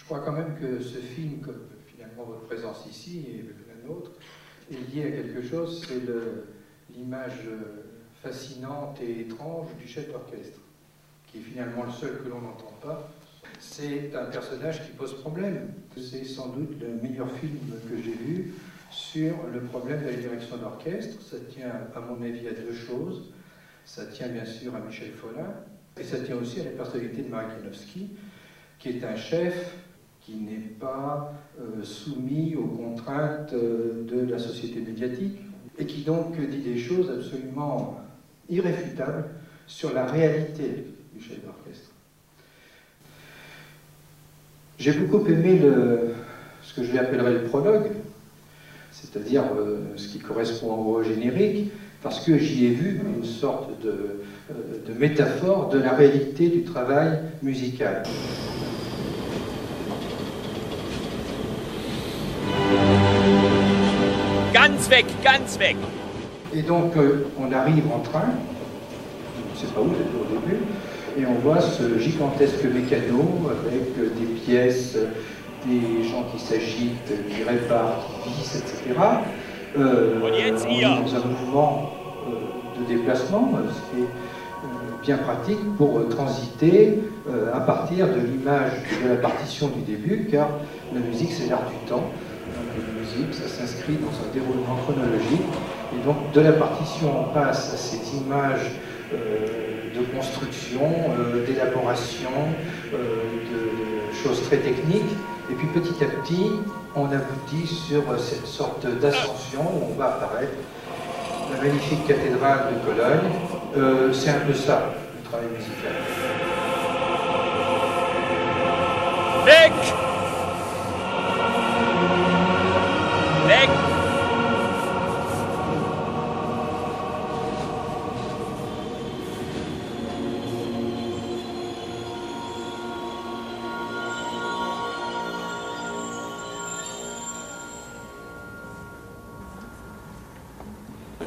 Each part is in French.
crois quand même que ce film, comme finalement votre présence ici et la nôtre, est lié à quelque chose, c'est l'image fascinante et étrange du chef d'orchestre, qui est finalement le seul que l'on n'entend pas. C'est un personnage qui pose problème. C'est sans doute le meilleur film que j'ai vu sur le problème de la direction d'orchestre. Ça tient, à mon avis, à deux choses. Ça tient bien sûr à Michel Follin, et ça tient aussi à la personnalité de Marek Janowski, qui est un chef qui n'est pas soumis aux contraintes de la société médiatique, et qui donc dit des choses absolument irréfutables sur la réalité du chef d'orchestre. J'ai beaucoup aimé ce que je appellerais le prologue, c'est-à-dire ce qui correspond au générique, parce que j'y ai vu une sorte de métaphore de la réalité du travail musical. Ganz weg, ganz weg. Et donc on arrive en train, je ne sais pas où, c'était au début, et on voit ce gigantesque mécano avec des pièces, des gens qui s'agitent, qui réparent, qui vissent, etc. On est dans un mouvement de déplacement, ce qui est bien pratique pour transiter à partir de l'image de la partition du début, car la musique c'est l'art du temps. La musique, ça s'inscrit dans un déroulement chronologique, et donc de la partition on passe à cette image de construction, d'élaboration, de choses très techniques, et puis petit à petit on aboutit sur cette sorte d'ascension où on va apparaître la magnifique cathédrale de Cologne. C'est un peu ça, le travail musical. Weg! Weg!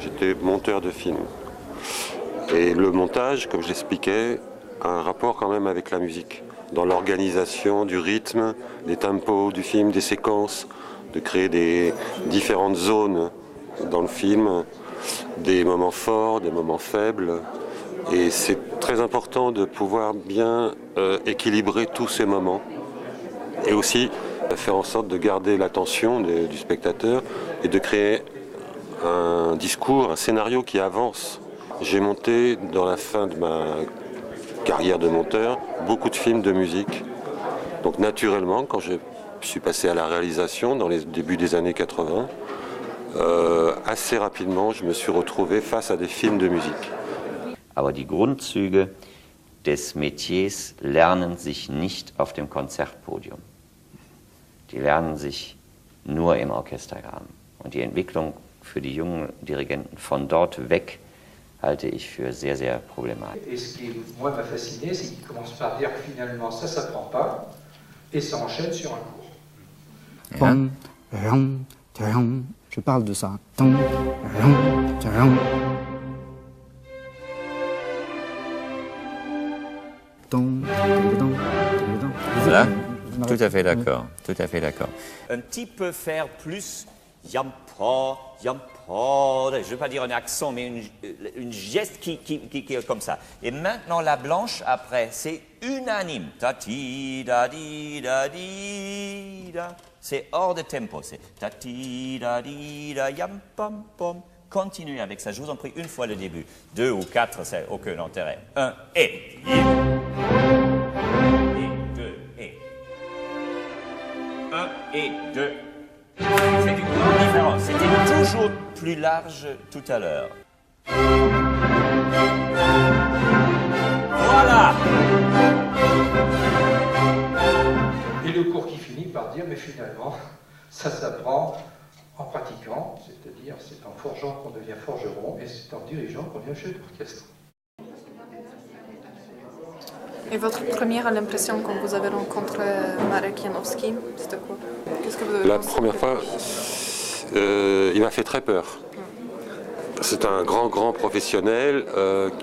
J'étais monteur de film. Et le montage, comme je l'expliquais, a un rapport quand même avec la musique. Dans l'organisation du rythme, des tempos du film, des séquences, de créer des différentes zones dans le film, des moments forts, des moments faibles. Et c'est très important de pouvoir bien équilibrer tous ces moments. Et aussi faire en sorte de garder l'attention du spectateur et de créer un discours, un scénario qui avance. J'ai monté, dans la fin de ma carrière de monteur, beaucoup de films de musique. Donc naturellement, quand je suis passé à la réalisation, dans les débuts des années 80, assez rapidement, je me suis retrouvé face à des films de musique. Aber die Grundzüge des Metiers lernen sich nicht auf dem Konzertpodium. Die lernen sich nur im Orchestergraben. Und die Entwicklung für die jungen Dirigenten von dort weg halte ich für sehr, sehr problematisch. Et ce qui, moi, m'a fasciné, c'est qu'il commence par dire que finalement, ça ne s'apprend pas, et ça enchaîne sur un cours. Je parle de ça. Voilà, tout à fait d'accord, tout à fait d'accord. Un petit peu faire plus yampa, yampa, je ne veux pas dire un accent, mais une geste qui est comme ça. Et maintenant, la blanche, après, c'est unanime. Ta-ti, da-di, da-di, da. C'est hors de tempo, c'est ta-ti, da-di, da, yam-pam, pom. Continuez avec ça, je vous en prie, une fois le début. 2 ou 4, c'est aucun intérêt. 1 et... Et 1 et 2. C'est une grande différence. C'était toujours plus large tout à l'heure. Voilà. Et le cours qui finit par dire, mais finalement, ça s'apprend en pratiquant, c'est-à-dire c'est en forgeant qu'on devient forgeron et c'est en dirigeant qu'on devient chef d'orchestre. Et votre première impression quand vous avez rencontré Marek Janowski, c'était quoi? Qu'est-ce que vous avez La pensé? première fois, il m'a fait très peur. C'est un grand professionnel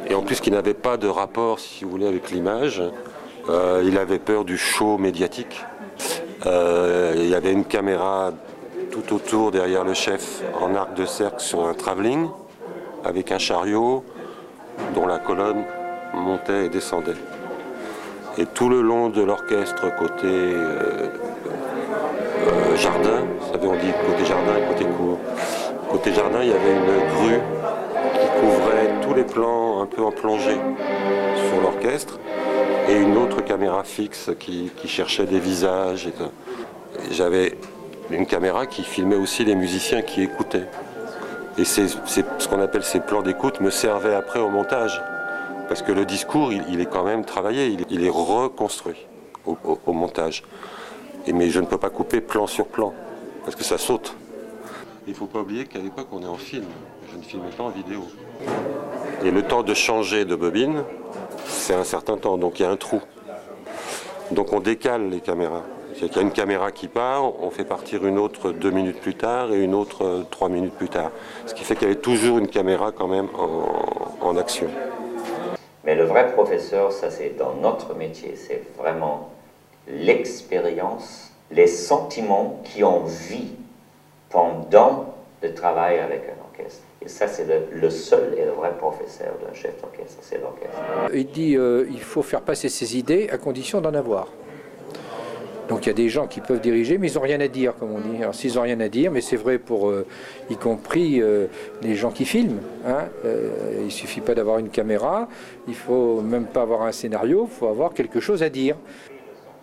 et en plus qui n'avait pas de rapport, si vous voulez, avec l'image. Il avait peur du show médiatique Il y avait une caméra tout autour, derrière le chef, en arc de cercle sur un travelling, avec un chariot dont la colonne montait et descendait. Et tout le long de l'orchestre, côté jardin, vous savez, on dit côté jardin et côté cour. Côté jardin, il y avait une grue qui couvrait tous les plans un peu en plongée sur l'orchestre, et une autre caméra fixe qui cherchait des visages. J'avais une caméra qui filmait aussi les musiciens qui écoutaient. Et ce qu'on appelle ces plans d'écoute me servaient après au montage. Parce que le discours, il est quand même travaillé, il est reconstruit au montage. Mais je ne peux pas couper plan sur plan, parce que ça saute. Il ne faut pas oublier qu'à l'époque, on est en film. Je ne filmais pas en vidéo. Et le temps de changer de bobine, c'est un certain temps, donc il y a un trou. Donc on décale les caméras. Il y a une caméra qui part, on fait partir une autre 2 minutes plus tard et une autre 3 minutes plus tard. Ce qui fait qu'il y avait toujours une caméra quand même en action. Mais le vrai professeur, ça c'est dans notre métier, c'est vraiment l'expérience, les sentiments qui ont vie pendant le travail avec un orchestre. Et ça c'est le seul et le vrai professeur d'un chef d'orchestre, c'est l'orchestre. Il dit il faut faire passer ses idées à condition d'en avoir. Donc il y a des gens qui peuvent diriger, mais ils n'ont rien à dire, comme on dit. Alors s'ils n'ont rien à dire, mais c'est vrai pour y compris les gens qui filment. Hein. Il ne suffit pas d'avoir une caméra, il ne faut même pas avoir un scénario, il faut avoir quelque chose à dire.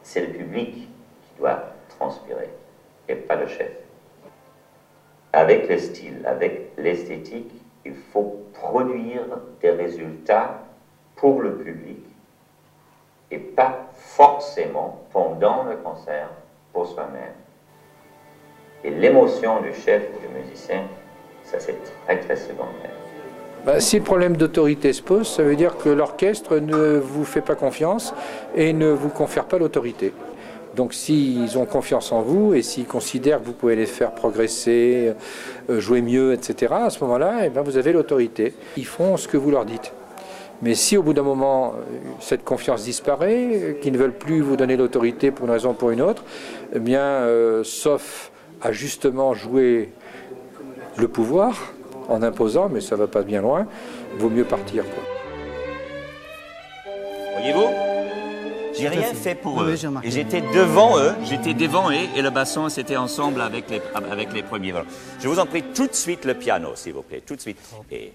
C'est le public qui doit transpirer, et pas le chef. Avec le style, avec l'esthétique, il faut produire des résultats pour le public, et pas forcément pendant le concert pour soi-même. Et l'émotion du chef ou du musicien, ça c'est très très secondaire. Si le problème d'autorité se pose, ça veut dire que l'orchestre ne vous fait pas confiance et ne vous confère pas l'autorité. Donc s'ils ont confiance en vous et s'ils considèrent que vous pouvez les faire progresser, jouer mieux, etc., à ce moment-là, vous avez l'autorité. Ils font ce que vous leur dites. Mais si au bout d'un moment, cette confiance disparaît, qu'ils ne veulent plus vous donner l'autorité pour une raison ou pour une autre, eh bien, sauf à justement jouer le pouvoir en imposant, mais ça ne va pas bien loin, il vaut mieux partir, quoi. Voyez-vous, j'ai rien fait pour eux. Et j'étais devant eux, et le basson, c'était ensemble avec les premiers. Voilà. Je vous en prie, tout de suite le piano, s'il vous plaît, tout de suite. Et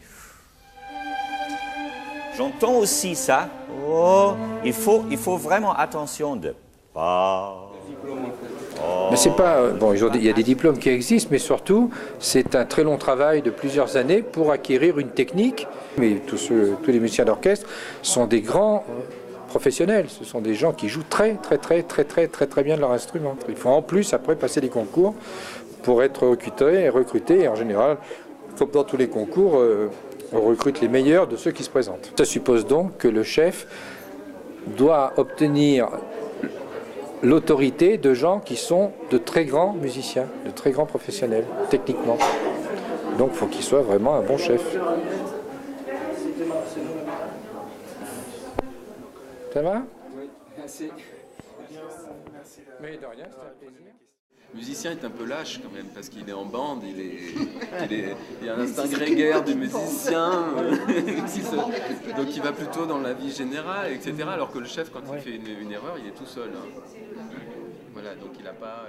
j'entends aussi ça. Oh, il faut vraiment attention de pas. Mais c'est pas bon. Il y a des diplômes qui existent, mais surtout, c'est un très long travail de plusieurs années pour acquérir une technique. Mais tous les musiciens d'orchestre sont des grands professionnels. Ce sont des gens qui jouent très bien de leur instrument. Il faut en plus après passer des concours pour être recruté. Et en général, comme dans tous les concours, on recrute les meilleurs de ceux qui se présentent. Ça suppose donc que le chef doit obtenir l'autorité de gens qui sont de très grands musiciens, de très grands professionnels, techniquement. Donc il faut qu'il soit vraiment un bon chef. Ça va? Oui, merci. Mais de rien, c'était un plaisir. Le musicien est un peu lâche quand même, parce qu'il est en bande, il y a un instinct grégaire du musicien, donc il va plutôt dans la vie générale, etc. Alors que le chef, quand il fait une erreur, il est tout seul. Hein. Voilà, donc il n'a pas...